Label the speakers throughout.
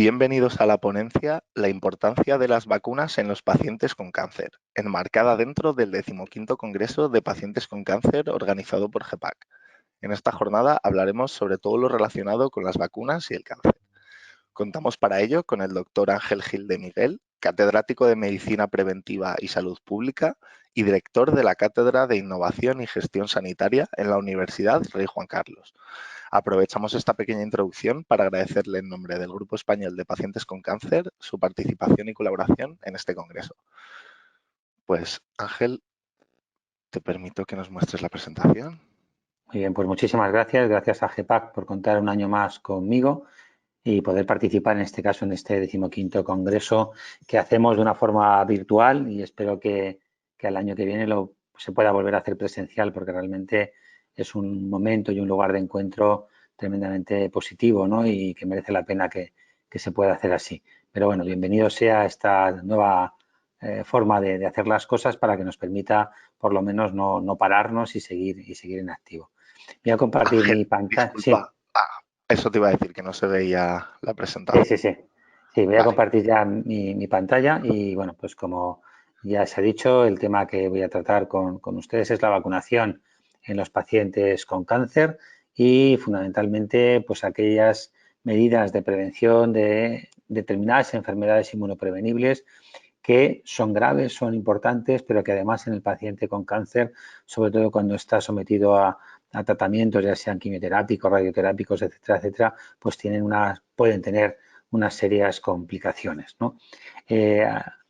Speaker 1: Bienvenidos a la ponencia La importancia de las vacunas en los pacientes con cáncer, enmarcada dentro del 15º Congreso de Pacientes con Cáncer organizado por GEPAC. En esta jornada hablaremos sobre todo lo relacionado con las vacunas y el cáncer. Contamos para ello con el doctor Ángel Gil de Miguel, catedrático de Medicina Preventiva y Salud Pública y director de la Cátedra de Innovación y Gestión Sanitaria en la Universidad Rey Juan Carlos. Aprovechamos esta pequeña introducción para agradecerle en nombre del Grupo Español de Pacientes con Cáncer su participación y colaboración en este congreso. Pues Ángel, te permito que nos muestres la presentación.
Speaker 2: Muy bien, pues muchísimas gracias. Gracias a GEPAC por contar un año más conmigo y poder participar en este caso en este 15º Congreso que hacemos de una forma virtual y espero que al año que viene se pueda volver a hacer presencial porque realmente es un momento y un lugar de encuentro tremendamente positivo, ¿no? Y que merece la pena que se pueda hacer así. Pero bueno, bienvenido sea esta nueva forma de hacer las cosas para que nos permita por lo menos no pararnos y seguir en activo. Voy a compartir
Speaker 1: Ángel,
Speaker 2: mi pantalla. Sí,
Speaker 1: disculpa. Eso te iba a decir, que no se veía la presentación.
Speaker 2: sí, voy a
Speaker 1: Vale.
Speaker 2: compartir ya mi pantalla y bueno, pues como ya se ha dicho, el tema que voy a tratar con ustedes es la vacunación en los pacientes con cáncer y fundamentalmente pues aquellas medidas de prevención de determinadas enfermedades inmunoprevenibles que son graves, son importantes, pero que además en el paciente con cáncer, sobre todo cuando está sometido a tratamientos, ya sean quimioterápicos, radioterápicos, etcétera, etcétera, pues pueden tener unas serias complicaciones, ¿no?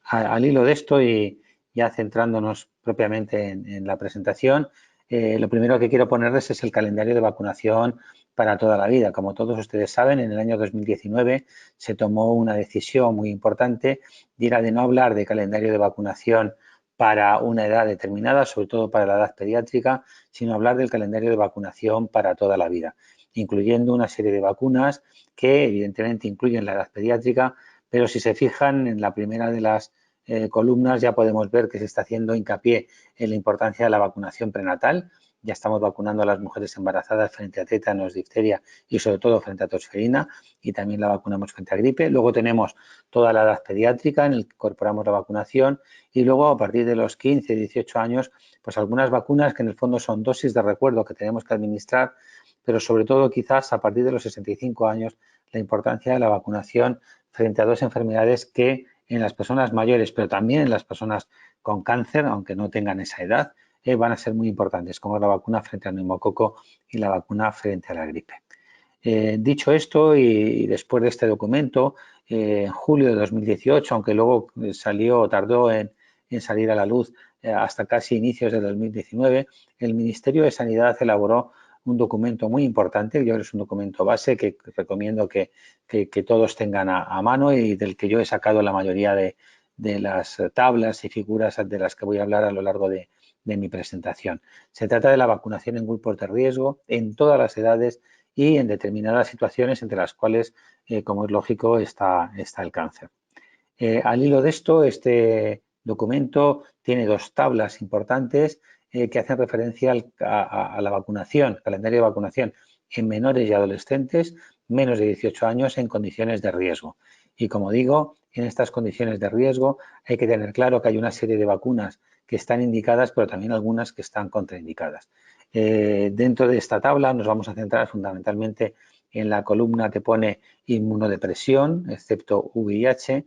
Speaker 2: Al hilo de esto y ya centrándonos propiamente en la presentación, lo primero que quiero ponerles es el calendario de vacunación para toda la vida. Como todos ustedes saben, en el año 2019 se tomó una decisión muy importante y era de no hablar de calendario de vacunación para una edad determinada, sobre todo para la edad pediátrica, sino hablar del calendario de vacunación para toda la vida, incluyendo una serie de vacunas que evidentemente incluyen la edad pediátrica, pero si se fijan en la primera de las columnas ya podemos ver que se está haciendo hincapié en la importancia de la vacunación prenatal. Ya estamos vacunando a las mujeres embarazadas frente a tétanos, difteria y sobre todo frente a tosferina y también la vacunamos frente a gripe. Luego tenemos toda la edad pediátrica en el que incorporamos la vacunación y luego a partir de los 15, 18 años pues algunas vacunas que en el fondo son dosis de recuerdo que tenemos que administrar, pero sobre todo quizás a partir de los 65 años la importancia de la vacunación frente a dos enfermedades que en las personas mayores, pero también en las personas con cáncer, aunque no tengan esa edad, van a ser muy importantes, como la vacuna frente al neumococo y la vacuna frente a la gripe. Dicho esto, y después de este documento, en julio de 2018, aunque luego tardó en salir a la luz hasta casi inicios de 2019, el Ministerio de Sanidad elaboró un documento muy importante, yo creo que es un documento base que recomiendo que todos tengan a mano y del que yo he sacado la mayoría de las tablas y figuras de las que voy a hablar a lo largo de mi presentación. Se trata de la vacunación en grupos de riesgo en todas las edades y en determinadas situaciones entre las cuales, como es lógico, está el cáncer. Al hilo de esto, este documento tiene dos tablas importantes que hacen referencia a la vacunación, calendario de vacunación en menores y adolescentes menos de 18 años en condiciones de riesgo. Y como digo, en estas condiciones de riesgo hay que tener claro que hay una serie de vacunas que están indicadas, pero también algunas que están contraindicadas. Dentro de esta tabla nos vamos a centrar fundamentalmente en la columna que pone inmunodepresión, excepto VIH,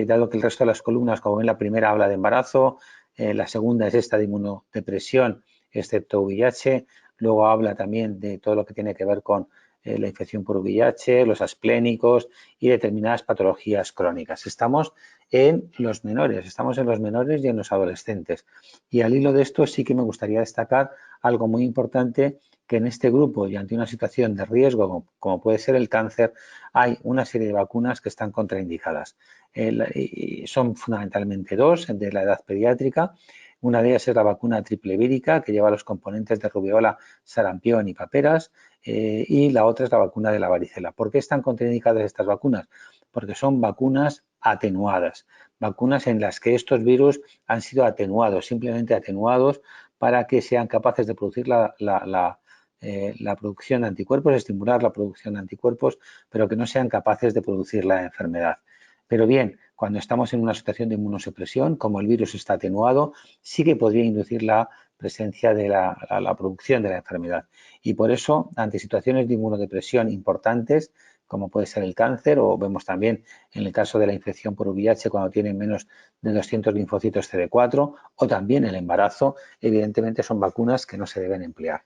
Speaker 2: dado que el resto de las columnas, como ven, la primera habla de embarazo, la segunda es esta de inmunodepresión, excepto VIH, luego habla también de todo lo que tiene que ver con la infección por VIH, los asplénicos y determinadas patologías crónicas. Estamos en los menores y en los adolescentes. Y al hilo de esto sí que me gustaría destacar algo muy importante, que en este grupo y ante una situación de riesgo como puede ser el cáncer, hay una serie de vacunas que están contraindicadas. Son fundamentalmente dos de la edad pediátrica. Una de ellas es la vacuna triple vírica, que lleva los componentes de rubiola, sarampión y paperas, y la otra es la vacuna de la varicela. ¿Por qué están contraindicadas estas vacunas? Porque son vacunas atenuadas, vacunas en las que estos virus han sido atenuados, simplemente atenuados para que sean capaces de producir la la producción de anticuerpos, estimular la producción de anticuerpos, pero que no sean capaces de producir la enfermedad. Pero bien, cuando estamos en una situación de inmunosupresión, como el virus está atenuado, sí que podría inducir la presencia de la producción de la enfermedad. Y por eso, ante situaciones de inmunodepresión importantes, como puede ser el cáncer, o vemos también en el caso de la infección por VIH cuando tienen menos de 200 linfocitos CD4, o también el embarazo, evidentemente son vacunas que no se deben emplear.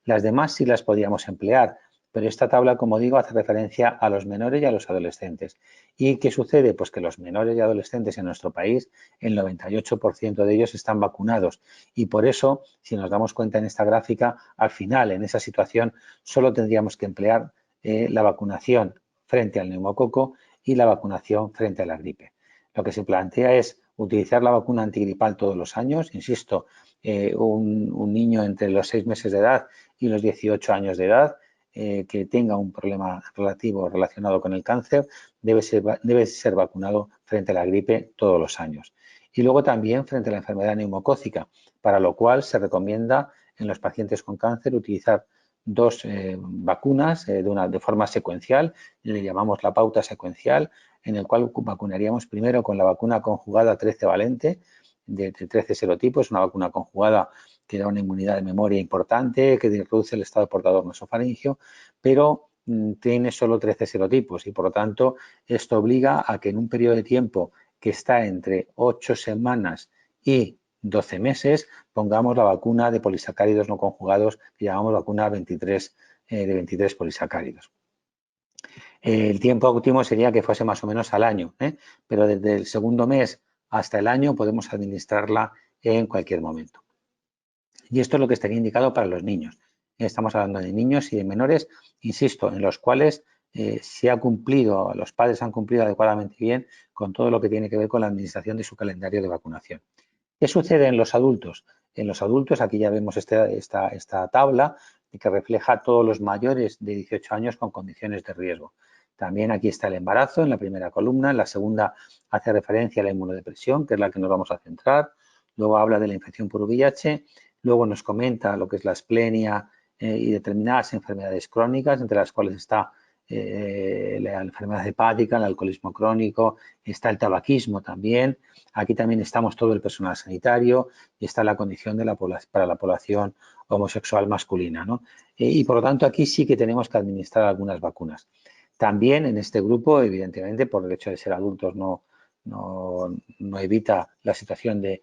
Speaker 2: Las demás sí las podríamos emplear, pero esta tabla, como digo, hace referencia a los menores y a los adolescentes. ¿Y qué sucede? Pues que los menores y adolescentes en nuestro país, el 98% de ellos están vacunados y por eso, si nos damos cuenta en esta gráfica, al final, en esa situación, solo tendríamos que emplear la vacunación frente al neumococo y la vacunación frente a la gripe. Lo que se plantea es utilizar la vacuna antigripal todos los años. Insisto, un niño entre los 6 meses de edad y los 18 años de edad que tenga un problema relativo relacionado con el cáncer debe ser vacunado frente a la gripe todos los años. Y luego también frente a la enfermedad neumocócica, para lo cual se recomienda en los pacientes con cáncer utilizar dos vacunas de forma secuencial, le llamamos la pauta secuencial, en el cual vacunaríamos primero con la vacuna conjugada 13 valente de 13 serotipos, una vacuna conjugada que da una inmunidad de memoria importante, que reduce el estado portador nasofaringeo, pero tiene solo 13 serotipos y por lo tanto esto obliga a que en un periodo de tiempo que está entre 8 semanas y 12 meses pongamos la vacuna de polisacáridos no conjugados que llamamos vacuna 23, de 23 polisacáridos. El tiempo óptimo sería que fuese más o menos al año, pero desde el segundo mes hasta el año podemos administrarla en cualquier momento. Y esto es lo que estaría indicado para los niños. Estamos hablando de niños y de menores, insisto, en los cuales se ha cumplido, los padres han cumplido adecuadamente bien con todo lo que tiene que ver con la administración de su calendario de vacunación. ¿Qué sucede en los adultos? En los adultos, aquí ya vemos esta tabla que refleja a todos los mayores de 18 años con condiciones de riesgo. También aquí está el embarazo en la primera columna, en la segunda hace referencia a la inmunodepresión, que es la que nos vamos a centrar, luego habla de la infección por VIH, luego nos comenta lo que es la esplenia y determinadas enfermedades crónicas, entre las cuales está la enfermedad hepática, el alcoholismo crónico, está el tabaquismo también. Aquí también estamos todo el personal sanitario y está la condición para la población homosexual masculina, ¿no? Y por lo tanto aquí sí que tenemos que administrar algunas vacunas. También en este grupo, evidentemente, por el hecho de ser adultos no evita la situación de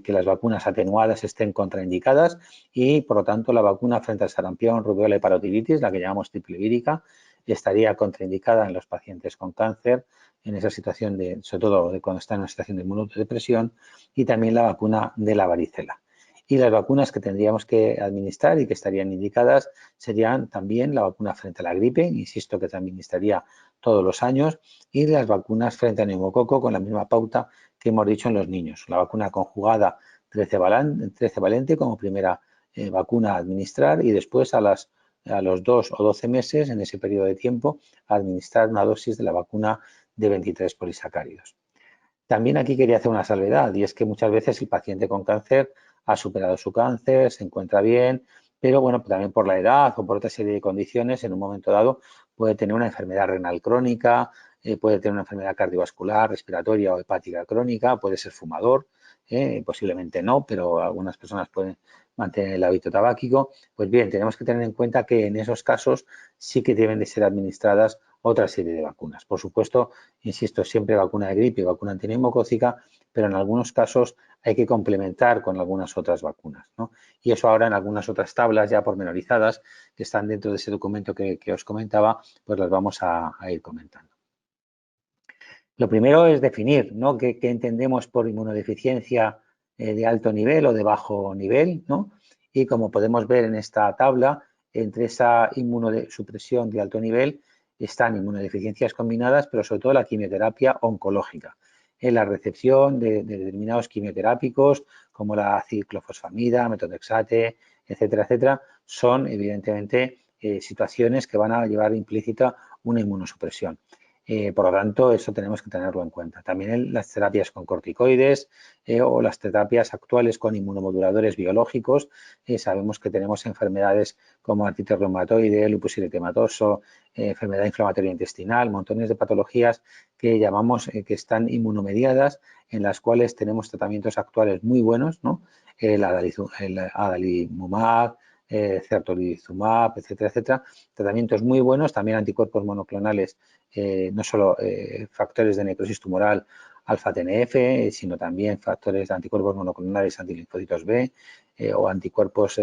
Speaker 2: que las vacunas atenuadas estén contraindicadas y, por lo tanto, la vacuna frente al sarampión, rubiola y parotiditis, la que llamamos triple vírica, estaría contraindicada en los pacientes con cáncer, en esa situación sobre todo cuando están en una situación de inmunodepresión, y también la vacuna de la varicela. Y las vacunas que tendríamos que administrar y que estarían indicadas serían también la vacuna frente a la gripe, insisto que se administraría todos los años, y las vacunas frente al neumococo con la misma pauta que hemos dicho en los niños. La vacuna conjugada 13 valente como primera vacuna a administrar y después a los 2 o 12 meses, en ese periodo de tiempo, administrar una dosis de la vacuna de 23 polisacáridos. También aquí quería hacer una salvedad y es que muchas veces el paciente con cáncer ha superado su cáncer, se encuentra bien, pero bueno, también por la edad o por otra serie de condiciones, en un momento dado puede tener una enfermedad renal crónica, puede tener una enfermedad cardiovascular, respiratoria o hepática crónica, puede ser fumador, posiblemente no, pero algunas personas pueden mantener el hábito tabáquico. Pues bien, tenemos que tener en cuenta que en esos casos sí que deben de ser administradas otra serie de vacunas. Por supuesto, insisto, siempre vacuna de gripe y vacuna antineumocócica, pero en algunos casos hay que complementar con algunas otras vacunas, ¿no? Y eso ahora en algunas otras tablas ya pormenorizadas que están dentro de ese documento que os comentaba, pues las vamos a ir comentando. Lo primero es definir, ¿no?, qué entendemos por inmunodeficiencia de alto nivel o de bajo nivel, ¿no? Y como podemos ver en esta tabla, entre esa inmunosupresión de alto nivel están inmunodeficiencias combinadas, pero sobre todo la quimioterapia oncológica. En la recepción de determinados quimioterápicos como la ciclofosfamida, metotrexate, etcétera, etcétera, son evidentemente situaciones que van a llevar implícita una inmunosupresión. Por lo tanto, eso tenemos que tenerlo en cuenta. También las terapias con corticoides o las terapias actuales con inmunomoduladores biológicos. Sabemos que tenemos enfermedades como artritis reumatoide, lupus eritematoso, enfermedad inflamatoria intestinal, montones de patologías que llamamos que están inmunomediadas, en las cuales tenemos tratamientos actuales muy buenos, ¿no? El adalimumab, certolizumab, etcétera, etcétera. Tratamientos muy buenos, también anticuerpos monoclonales, no solo factores de necrosis tumoral alfa-TNF, sino también factores de anticuerpos monoclonales antilinfocitos B o anticuerpos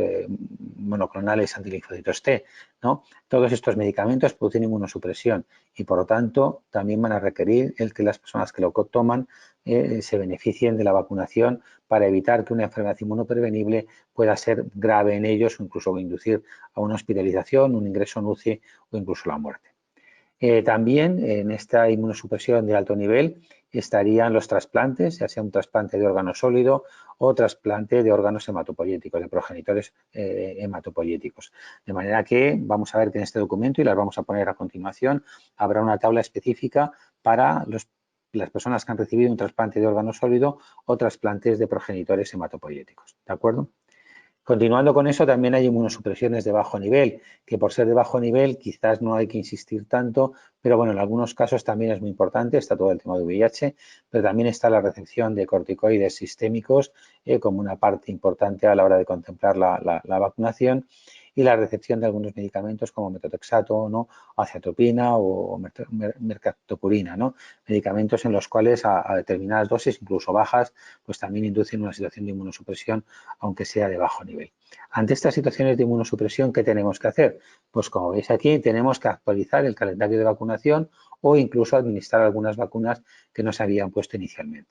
Speaker 2: monoclonales antilinfocitos T, ¿no? Todos estos medicamentos producen inmunosupresión y, por lo tanto, también van a requerir el que las personas que lo toman se beneficien de la vacunación para evitar que una enfermedad inmunoprevenible pueda ser grave en ellos o incluso inducir a una hospitalización, un ingreso en UCI o incluso la muerte. También en esta inmunosupresión de alto nivel estarían los trasplantes, ya sea un trasplante de órgano sólido o trasplante de órganos hematopoyéticos, de progenitores hematopoyéticos. De manera que vamos a ver que en este documento, y las vamos a poner a continuación, habrá una tabla específica para las personas que han recibido un trasplante de órgano sólido o trasplantes de progenitores hematopoyéticos. ¿De acuerdo? Continuando con eso, también hay inmunosupresiones de bajo nivel, que por ser de bajo nivel quizás no hay que insistir tanto, pero bueno, en algunos casos también es muy importante, está todo el tema de VIH, pero también está la recepción de corticoides sistémicos como una parte importante a la hora de contemplar la vacunación y la recepción de algunos medicamentos como metotrexato, ¿no? Aciatropina o mercaptopurina, ¿no? Medicamentos en los cuales a determinadas dosis, incluso bajas, pues también inducen una situación de inmunosupresión, aunque sea de bajo nivel. Ante estas situaciones de inmunosupresión, ¿qué tenemos que hacer? Pues como veis aquí, tenemos que actualizar el calendario de vacunación o incluso administrar algunas vacunas que no se habían puesto inicialmente.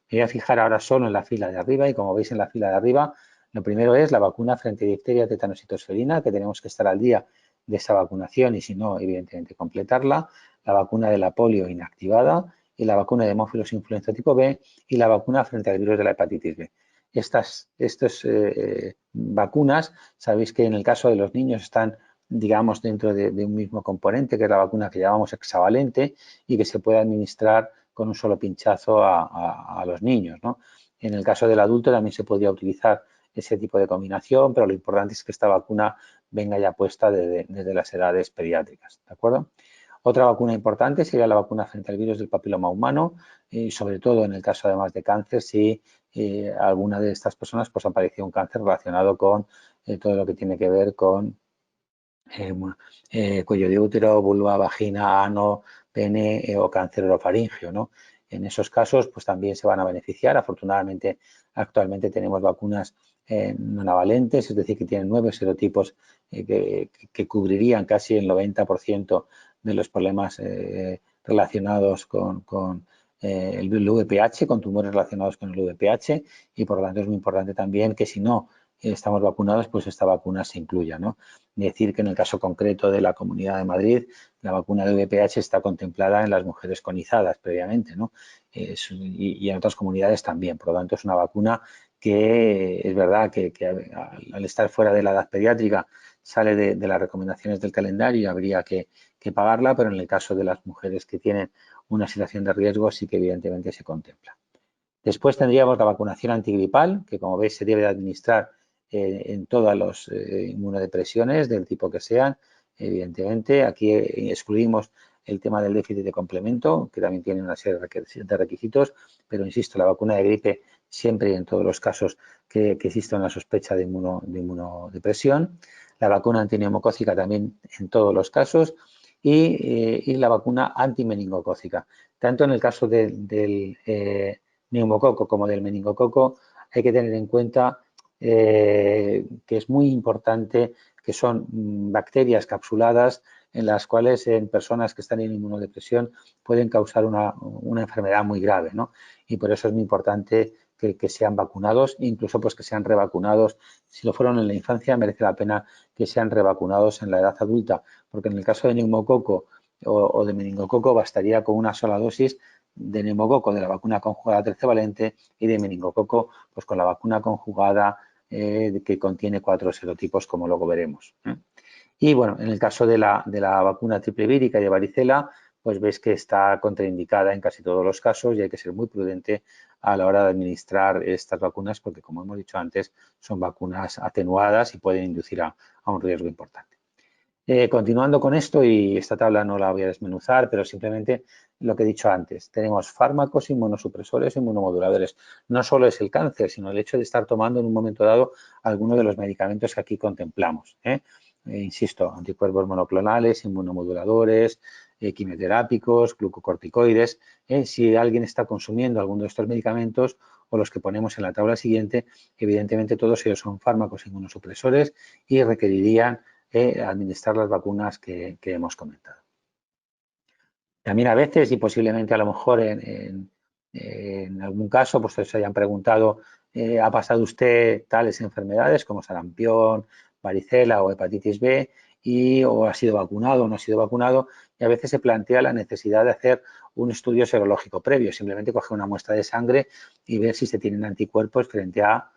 Speaker 2: Me voy a fijar ahora solo en la fila de arriba y como veis en la fila de arriba, lo primero es la vacuna frente a difteria, tétanos y tosferina, que tenemos que estar al día de esa vacunación y si no, evidentemente completarla, la vacuna de la polio inactivada y la vacuna de hemófilos influenza tipo B y la vacuna frente al virus de la hepatitis B. Estas vacunas, sabéis que en el caso de los niños están, digamos, dentro de un mismo componente, que es la vacuna que llamamos hexavalente y que se puede administrar con un solo pinchazo a los niños, ¿no? En el caso del adulto también se podría utilizar ese tipo de combinación, pero lo importante es que esta vacuna venga ya puesta desde las edades pediátricas, ¿de acuerdo? Otra vacuna importante sería la vacuna frente al virus del papiloma humano y sobre todo en el caso además de cáncer, si alguna de estas personas pues apareció un cáncer relacionado con todo lo que tiene que ver con cuello de útero, vulva, vagina, ano, pene o cáncer orofaringeo, ¿no? En esos casos, pues también se van a beneficiar. Afortunadamente, actualmente tenemos vacunas nonavalentes, es decir, que tienen 9 serotipos que cubrirían casi el 90% de los problemas relacionados con el VPH, con tumores relacionados con el VPH y por lo tanto es muy importante también que si no estamos vacunados, pues esta vacuna se incluya, ¿no? Decir que en el caso concreto de la Comunidad de Madrid, la vacuna de VPH está contemplada en las mujeres conizadas previamente, ¿no? Y en otras comunidades también. Por lo tanto, es una vacuna que es verdad que al estar fuera de la edad pediátrica sale de las recomendaciones del calendario y habría que pagarla, pero en el caso de las mujeres que tienen una situación de riesgo sí que evidentemente se contempla. Después tendríamos la vacunación antigripal, que como veis se debe de administrar en todas las inmunodepresiones del tipo que sean. Evidentemente, aquí excluimos el tema del déficit de complemento, que también tiene una serie de requisitos, pero insisto, la vacuna de gripe siempre y en todos los casos que exista una sospecha de inmunodepresión. La vacuna antineumocócica también en todos los casos y la vacuna antimeningocócica. Tanto en el caso del neumococo como del meningococo, hay que tener en cuenta que es muy importante que son bacterias capsuladas en las cuales en personas que están en inmunodepresión pueden causar una enfermedad muy grave, ¿no? Y por eso es muy importante que sean vacunados, incluso pues que sean revacunados. Si lo fueron en la infancia, merece la pena que sean revacunados en la edad adulta, porque en el caso de neumococo o de meningococo bastaría con una sola dosis de neumococo de la vacuna conjugada tercevalente y de meningococo pues con la vacuna conjugada que contiene 4 serotipos, como luego veremos. Y bueno, en el caso de la vacuna triple vírica y de varicela, pues ves que está contraindicada en casi todos los casos y hay que ser muy prudente a la hora de administrar estas vacunas porque, como hemos dicho antes, son vacunas atenuadas y pueden inducir a un riesgo importante. Continuando con esto, y esta tabla no la voy a desmenuzar, pero simplemente lo que he dicho antes, tenemos fármacos inmunosupresores e inmunomoduladores. No solo es el cáncer, sino el hecho de estar tomando en un momento dado alguno de los medicamentos que aquí contemplamos. Insisto, anticuerpos monoclonales, inmunomoduladores, quimioterápicos, glucocorticoides. Si alguien está consumiendo alguno de estos medicamentos o los que ponemos en la tabla siguiente, evidentemente todos ellos son fármacos inmunosupresores y requerirían administrar las vacunas que hemos comentado. También a veces y posiblemente a lo mejor en algún caso pues se hayan preguntado ¿ha pasado usted tales enfermedades como sarampión, varicela o hepatitis B o ha sido vacunado o no ha sido vacunado? Y a veces se plantea la necesidad de hacer un estudio serológico previo, simplemente coger una muestra de sangre y ver si se tienen anticuerpos frente a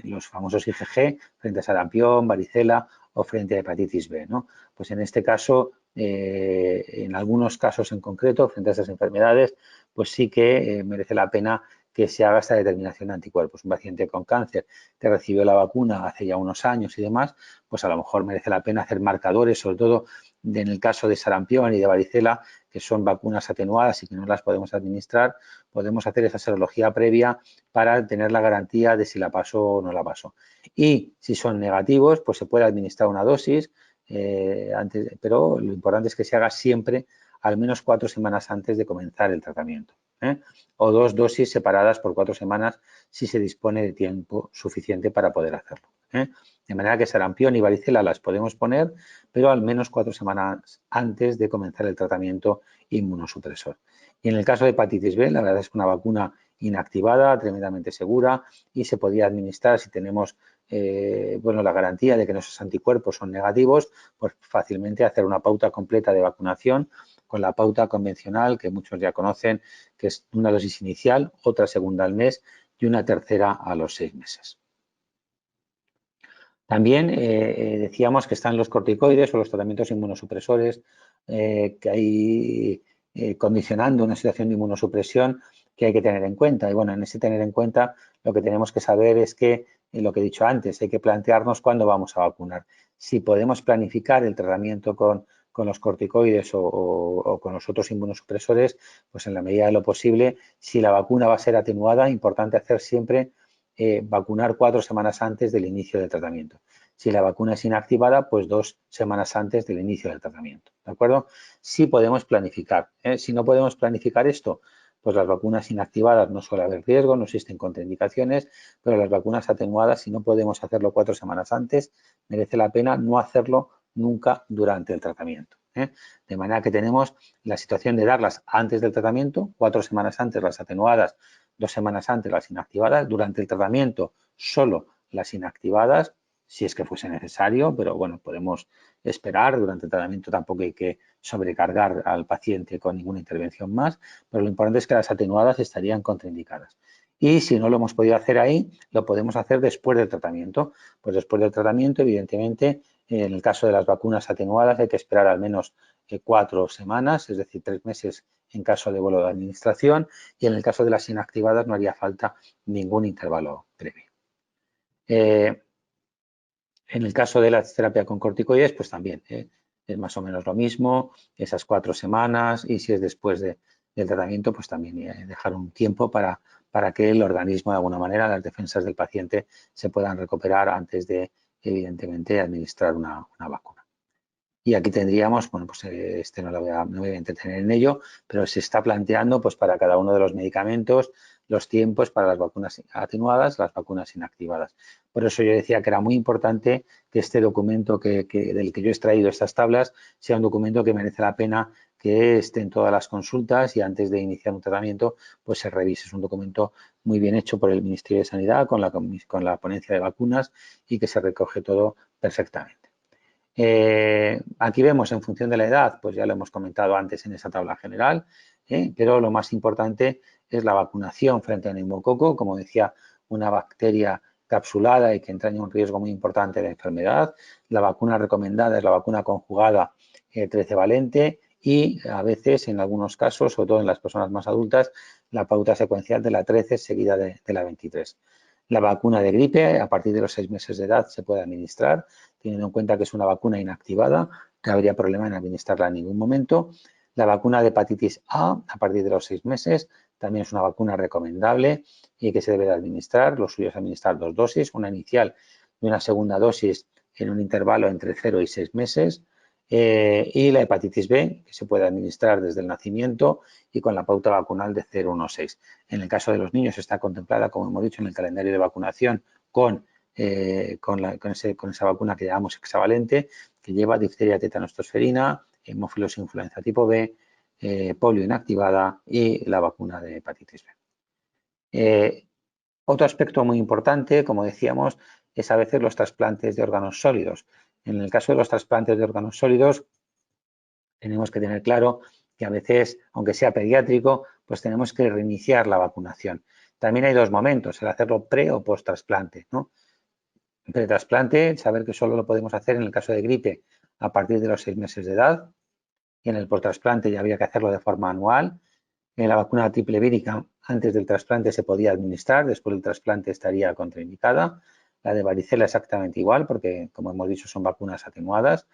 Speaker 2: los famosos IgG, frente a sarampión, varicela o frente a hepatitis B, ¿no? Pues en este caso, en algunos casos en concreto, frente a estas enfermedades, pues sí que merece la pena que se haga esta determinación de anticuerpos. Un paciente con cáncer que recibió la vacuna hace ya unos años y demás, pues a lo mejor merece la pena hacer marcadores, sobre todo en el caso de sarampión y de varicela, que son vacunas atenuadas y que no las podemos administrar, podemos hacer esa serología previa para tener la garantía de si la pasó o no la pasó. Y si son negativos, pues se puede administrar una dosis, pero lo importante es que se haga siempre al menos 4 semanas antes de comenzar el tratamiento. O 2 dosis separadas por 4 semanas si se dispone de tiempo suficiente para poder hacerlo. De manera que sarampión y varicela las podemos poner, pero al menos 4 semanas antes de comenzar el tratamiento inmunosupresor. Y en el caso de hepatitis B, la verdad es que una vacuna inactivada, tremendamente segura y se podría administrar si tenemos la garantía de que nuestros anticuerpos son negativos, pues fácilmente hacer una pauta completa de vacunación con la pauta convencional que muchos ya conocen, que es una dosis inicial, otra segunda al mes y una tercera a los 6 meses. También decíamos que están los corticoides o los tratamientos inmunosupresores que hay condicionando una situación de inmunosupresión que hay que tener en cuenta. Y bueno, en ese tener en cuenta lo que tenemos que saber es que, lo que he dicho antes, hay que plantearnos cuándo vamos a vacunar. Si podemos planificar el tratamiento con los corticoides o con los otros inmunosupresores, pues en la medida de lo posible, si la vacuna va a ser atenuada, importante hacer siempre vacunar 4 semanas antes del inicio del tratamiento. Si la vacuna es inactivada, pues 2 semanas antes del inicio del tratamiento. ¿De acuerdo? Sí podemos planificar. Si no podemos planificar esto, pues las vacunas inactivadas no suele haber riesgo, no existen contraindicaciones, pero las vacunas atenuadas, si no podemos hacerlo 4 semanas antes, merece la pena no hacerlo nunca durante el tratamiento. De manera que tenemos la situación de darlas antes del tratamiento, 4 semanas antes las atenuadas, 2 semanas antes las inactivadas, durante el tratamiento solo las inactivadas, si es que fuese necesario, pero bueno, podemos esperar, durante el tratamiento tampoco hay que sobrecargar al paciente con ninguna intervención más, pero lo importante es que las atenuadas estarían contraindicadas. Y si no lo hemos podido hacer ahí, lo podemos hacer después del tratamiento. Pues después del tratamiento, evidentemente, en el caso de las vacunas atenuadas hay que esperar al menos 4 semanas, es decir, 3 meses en caso de vuelo de administración, y en el caso de las inactivadas no haría falta ningún intervalo previo. En el caso de la terapia con corticoides, pues también es más o menos lo mismo, esas 4 semanas, y si es después del tratamiento, pues también dejar un tiempo para que el organismo, de alguna manera, las defensas del paciente se puedan recuperar antes de, evidentemente, administrar una vacuna. Y aquí tendríamos, bueno, pues no me voy a entretener en ello, pero se está planteando pues para cada uno de los medicamentos los tiempos para las vacunas atenuadas, las vacunas inactivadas. Por eso yo decía que era muy importante que este documento del que yo he extraído estas tablas sea un documento que merece la pena que esté en todas las consultas y antes de iniciar un tratamiento pues se revise. Es un documento muy bien hecho por el Ministerio de Sanidad con la ponencia de vacunas y que se recoge todo perfectamente. Aquí vemos en función de la edad, pues ya lo hemos comentado antes en esa tabla general, pero lo más importante es la vacunación frente al neumococo, como decía, una bacteria capsulada y que entraña un riesgo muy importante de enfermedad. La vacuna recomendada es la vacuna conjugada 13 valente y a veces, en algunos casos, sobre todo en las personas más adultas, la pauta secuencial de la 13 seguida de la 23. La vacuna de gripe, a partir de los 6 meses de edad, se puede administrar, teniendo en cuenta que es una vacuna inactivada, no habría problema en administrarla en ningún momento. La vacuna de hepatitis A partir de los 6 meses, también es una vacuna recomendable y que se debe de administrar. Lo suyo es administrar 2 dosis, una inicial y una segunda dosis en un intervalo entre 0 y 6 meses. Y la hepatitis B, que se puede administrar desde el nacimiento y con la pauta vacunal de 0,16. En el caso de los niños está contemplada, como hemos dicho, en el calendario de vacunación con esa vacuna que llamamos hexavalente, que lleva difteria, tétanos, tosferina, hemófilos influenza tipo B, polio inactivada y la vacuna de hepatitis B. Otro aspecto muy importante, como decíamos, es a veces los trasplantes de órganos sólidos. En el caso de los trasplantes de órganos sólidos, tenemos que tener claro que a veces, aunque sea pediátrico, pues tenemos que reiniciar la vacunación. También hay dos momentos, el hacerlo pre o post trasplante, ¿no? Pretrasplante, saber que solo lo podemos hacer en el caso de gripe a partir de los 6 meses de edad, y en el posttrasplante ya había que hacerlo de forma anual. En la vacuna triple vírica, antes del trasplante se podía administrar, después del trasplante estaría contraindicada. La de varicela exactamente igual, porque como hemos dicho son vacunas atenuadas.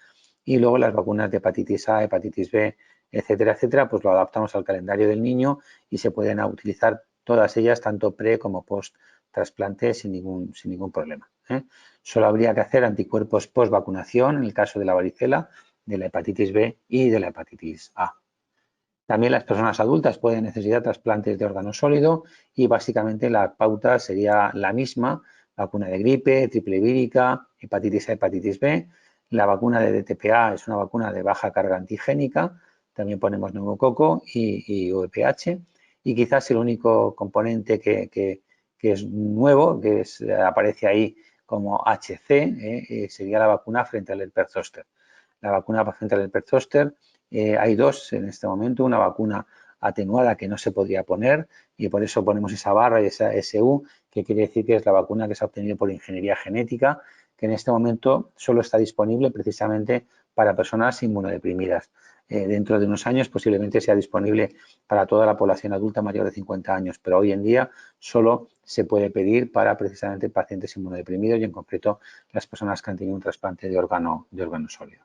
Speaker 2: Y luego las vacunas de hepatitis A, hepatitis B, etcétera, etcétera, pues lo adaptamos al calendario del niño y se pueden utilizar todas ellas, tanto pre como post trasplante, sin ningún problema. Solo habría que hacer anticuerpos post vacunación en el caso de la varicela, de la hepatitis B y de la hepatitis A. También las personas adultas pueden necesitar trasplantes de órgano sólido y básicamente la pauta sería la misma, vacuna de gripe, triple vírica, hepatitis A, hepatitis B. La vacuna de DTPA es una vacuna de baja carga antigénica, también ponemos neumococo y VPH. Y quizás el único componente que es nuevo, aparece ahí como HC, sería la vacuna frente al herpes zóster. La vacuna frente al herpes zóster, hay dos en este momento, una vacuna atenuada que no se podría poner y por eso ponemos esa barra y esa SU, que quiere decir que es la vacuna que se ha obtenido por ingeniería genética, que en este momento solo está disponible precisamente para personas inmunodeprimidas. Dentro de unos años posiblemente sea disponible para toda la población adulta mayor de 50 años, pero hoy en día solo se puede pedir para precisamente pacientes inmunodeprimidos y en concreto las personas que han tenido un trasplante de órgano sólido.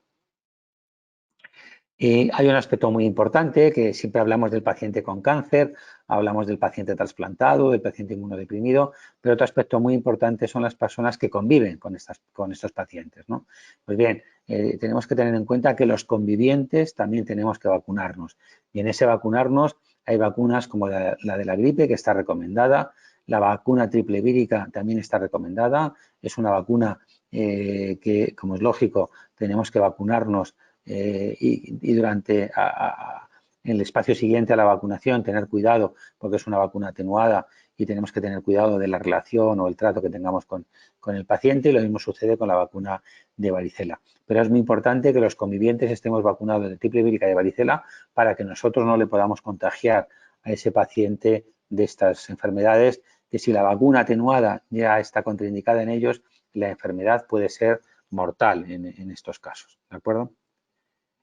Speaker 2: Y hay un aspecto muy importante que siempre hablamos del paciente con cáncer, hablamos del paciente trasplantado, del paciente inmunodeprimido, pero otro aspecto muy importante son las personas que conviven con estos pacientes, ¿no? Pues bien, tenemos que tener en cuenta que los convivientes también tenemos que vacunarnos y en ese vacunarnos hay vacunas como la de la gripe que está recomendada, la vacuna triple vírica también está recomendada, es una vacuna que, como es lógico, tenemos que vacunarnos y durante en el espacio siguiente a la vacunación tener cuidado porque es una vacuna atenuada y tenemos que tener cuidado de la relación o el trato que tengamos con el paciente y lo mismo sucede con la vacuna de varicela. Pero es muy importante que los convivientes estemos vacunados de triple vírica y de varicela para que nosotros no le podamos contagiar a ese paciente de estas enfermedades, que si la vacuna atenuada ya está contraindicada en ellos, la enfermedad puede ser mortal en estos casos, ¿de acuerdo?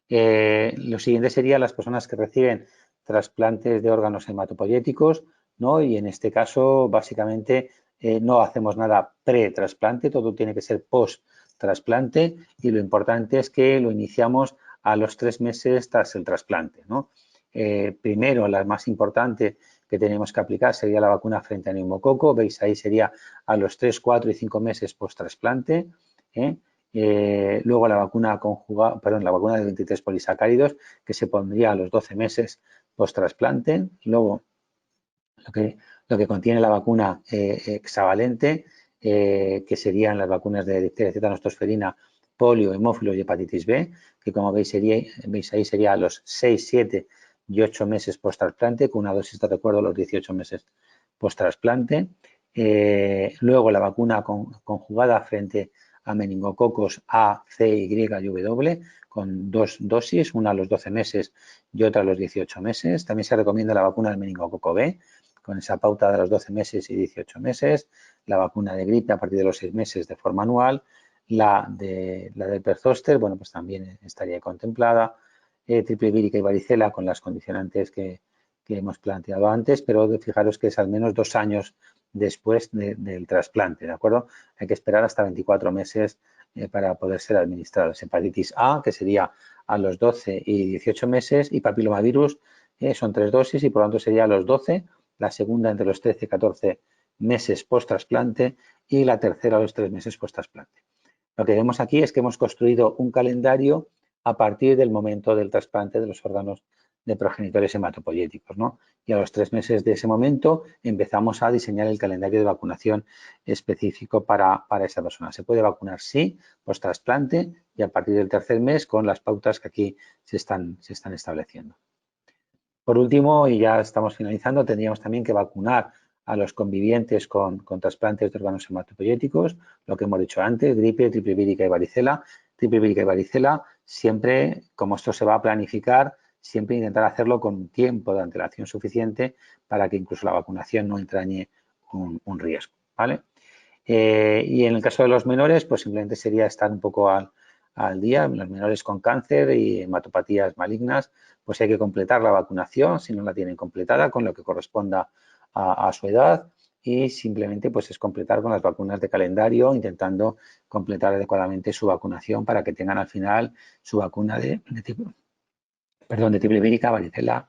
Speaker 2: Lo siguiente sería las personas que reciben trasplantes de órganos hematopoyéticos, ¿no? Y en este caso, básicamente, no hacemos nada pre-trasplante, todo tiene que ser post-trasplante y lo importante es que lo iniciamos a los 3 meses tras el trasplante, ¿no? Primero, la más importante que tenemos que aplicar sería la vacuna frente a neumococo, veis ahí sería a los 3, 4 y 5 meses post-trasplante, luego la vacuna la vacuna de 23 polisacáridos que se pondría a los 12 meses post-trasplante. Luego, lo que contiene la vacuna hexavalente, que serían las vacunas de difteria, tétanos, tosferina, polio, hemófilos y hepatitis B, que como veis ahí sería a los 6, 7 y 8 meses post-trasplante, con una dosis de recuerdo a los 18 meses post-trasplante. Luego la vacuna conjugada frente a meningococos A, C, Y y W, con 2 dosis, una a los 12 meses y otra a los 18 meses. También se recomienda la vacuna del meningococo B, con esa pauta de los 12 meses y 18 meses. La vacuna de gripe a partir de los 6 meses de forma anual. La del herpes zóster, bueno, pues también estaría contemplada. triple vírica y varicela con las condicionantes que hemos planteado antes, pero fijaros que es al menos 2 años después del trasplante, ¿de acuerdo? Hay que esperar hasta 24 meses para poder ser administrados. Hepatitis A, que sería a los 12 y 18 meses, y papilomavirus son 3 dosis y por lo tanto sería a los 12, la segunda entre los 13 y 14 meses post-trasplante y la tercera a los 3 meses post-trasplante. Lo que vemos aquí es que hemos construido un calendario a partir del momento del trasplante de los órganos de progenitores hematopoyéticos, ¿no? Y a los 3 meses de ese momento empezamos a diseñar el calendario de vacunación específico para esa persona. Se puede vacunar, sí, post-trasplante y a partir del tercer mes con las pautas que aquí se están estableciendo. Por último, y ya estamos finalizando, tendríamos también que vacunar a los convivientes con trasplantes de órganos hematopoyéticos, lo que hemos dicho antes, gripe, triple vírica y varicela. Triple vírica y varicela, siempre, como esto se va a planificar, siempre intentar hacerlo con un tiempo de antelación suficiente para que incluso la vacunación no entrañe un riesgo, ¿vale? Y en el caso de los menores, pues simplemente sería estar un poco al día. Los menores con cáncer y hematopatías malignas, pues hay que completar la vacunación si no la tienen completada con lo que corresponda a su edad y simplemente pues es completar con las vacunas de calendario, intentando completar adecuadamente su vacunación para que tengan al final su vacuna de triple vírica, varicela,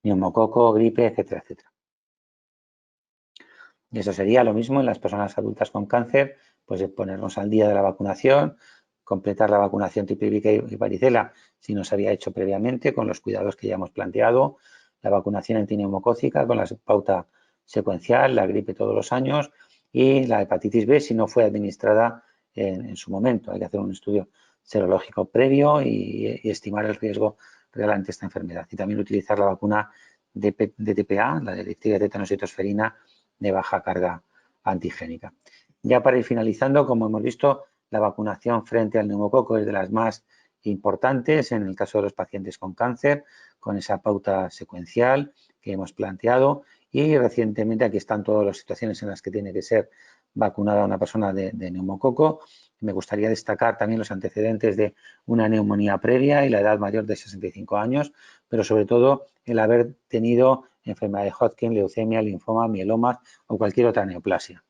Speaker 2: neumococo, gripe, etcétera, etcétera. Y eso sería lo mismo en las personas adultas con cáncer, pues ponernos al día de la vacunación, completar la vacunación triple vírica y varicela si no se había hecho previamente con los cuidados que ya hemos planteado, la vacunación antineumocócica con la pauta secuencial, la gripe todos los años y la hepatitis B si no fue administrada en su momento. Hay que hacer un estudio serológico previo y estimar el riesgo real ante esta enfermedad. Y también utilizar la vacuna de TPA, la de difteria, tétanos y tosferina, de baja carga antigénica. Ya para ir finalizando, como hemos visto, la vacunación frente al neumococo es de las más importantes en el caso de los pacientes con cáncer, con esa pauta secuencial que hemos planteado y recientemente aquí están todas las situaciones en las que tiene que ser vacunada una persona de neumococo. Me gustaría destacar también los antecedentes de una neumonía previa y la edad mayor de 65 años, pero sobre todo el haber tenido enfermedad de Hodgkin, leucemia, linfoma, mielomas o cualquier otra neoplasia.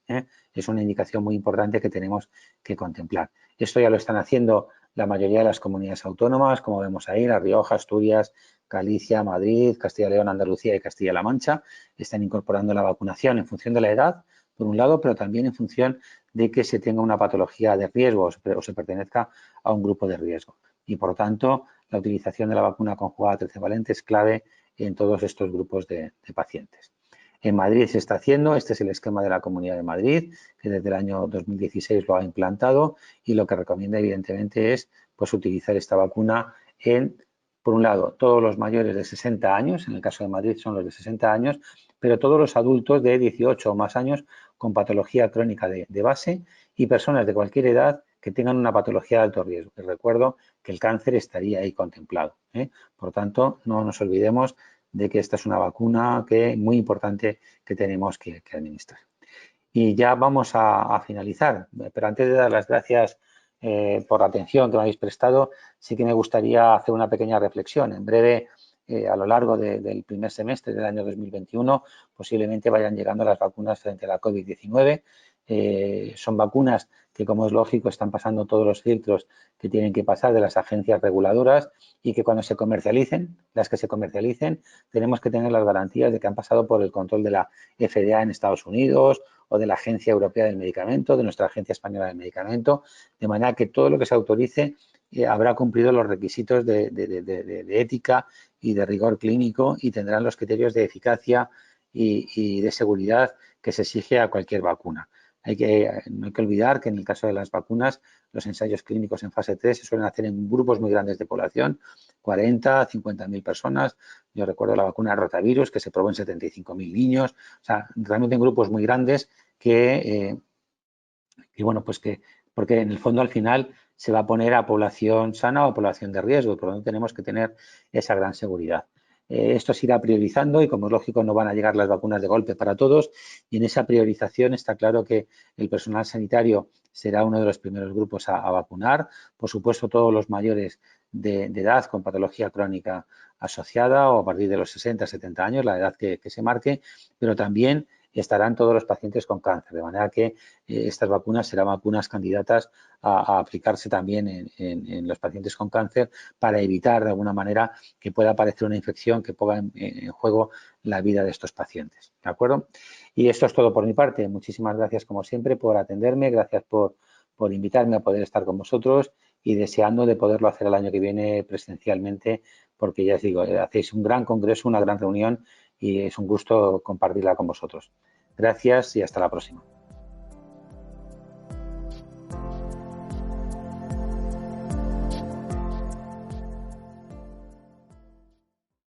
Speaker 2: Es una indicación muy importante que tenemos que contemplar. Esto ya lo están haciendo la mayoría de las comunidades autónomas, como vemos ahí, La Rioja, Asturias, Galicia, Madrid, Castilla y León, Andalucía y Castilla-La Mancha. Están incorporando la vacunación en función de la edad, por un lado, pero también en función de que se tenga una patología de riesgo o se pertenezca a un grupo de riesgo. Y, por tanto, la utilización de la vacuna conjugada tetravalente es clave en todos estos grupos de pacientes. En Madrid se está haciendo, este es el esquema de la Comunidad de Madrid, que desde el año 2016 lo ha implantado y lo que recomienda evidentemente es pues, utilizar esta vacuna en, por un lado, todos los mayores de 60 años, en el caso de Madrid son los de 60 años, pero todos los adultos de 18 o más años con patología crónica de base y personas de cualquier edad que tengan una patología de alto riesgo. Les recuerdo que el cáncer estaría ahí contemplado. Por tanto, no nos olvidemos de que esta es una vacuna muy importante que tenemos que administrar. Y ya vamos a finalizar, pero antes de dar las gracias por la atención que me habéis prestado, sí que me gustaría hacer una pequeña reflexión. En breve, a lo largo del primer semestre del año 2021, posiblemente vayan llegando las vacunas frente a la COVID-19. Son vacunas que, como es lógico, están pasando todos los filtros que tienen que pasar de las agencias reguladoras y que cuando se comercialicen, las que se comercialicen, tenemos que tener las garantías de que han pasado por el control de la FDA en Estados Unidos o de la Agencia Europea del Medicamento, de nuestra Agencia Española del Medicamento, de manera que todo lo que se autorice habrá cumplido los requisitos de ética y de rigor clínico y tendrán los criterios de eficacia y de seguridad que se exige a cualquier vacuna. No hay que olvidar que en el caso de las vacunas, los ensayos clínicos en fase 3 se suelen hacer en grupos muy grandes de población, 40, 50.000 personas. Yo recuerdo la vacuna rotavirus que se probó en 75.000 niños. O sea, realmente en grupos muy grandes bueno, pues porque en el fondo al final se va a poner a población sana o a población de riesgo y por lo tanto tenemos que tener esa gran seguridad. Esto se irá priorizando y, como es lógico, no van a llegar las vacunas de golpe para todos y en esa priorización está claro que el personal sanitario será uno de los primeros grupos a vacunar. Por supuesto, todos los mayores de edad con patología crónica asociada o a partir de los 60, 70 años, la edad que se marque, pero también estarán todos los pacientes con cáncer, de manera que estas vacunas serán vacunas candidatas a aplicarse también en los pacientes con cáncer para evitar de alguna manera que pueda aparecer una infección que ponga en juego la vida de estos pacientes. ¿De acuerdo? Y esto es todo por mi parte. Muchísimas gracias como siempre por atenderme, gracias por invitarme a poder estar con vosotros y deseando de poderlo hacer el año que viene presencialmente, porque ya os digo, hacéis un gran congreso, una gran reunión y es un gusto compartirla con vosotros. Gracias y hasta la próxima.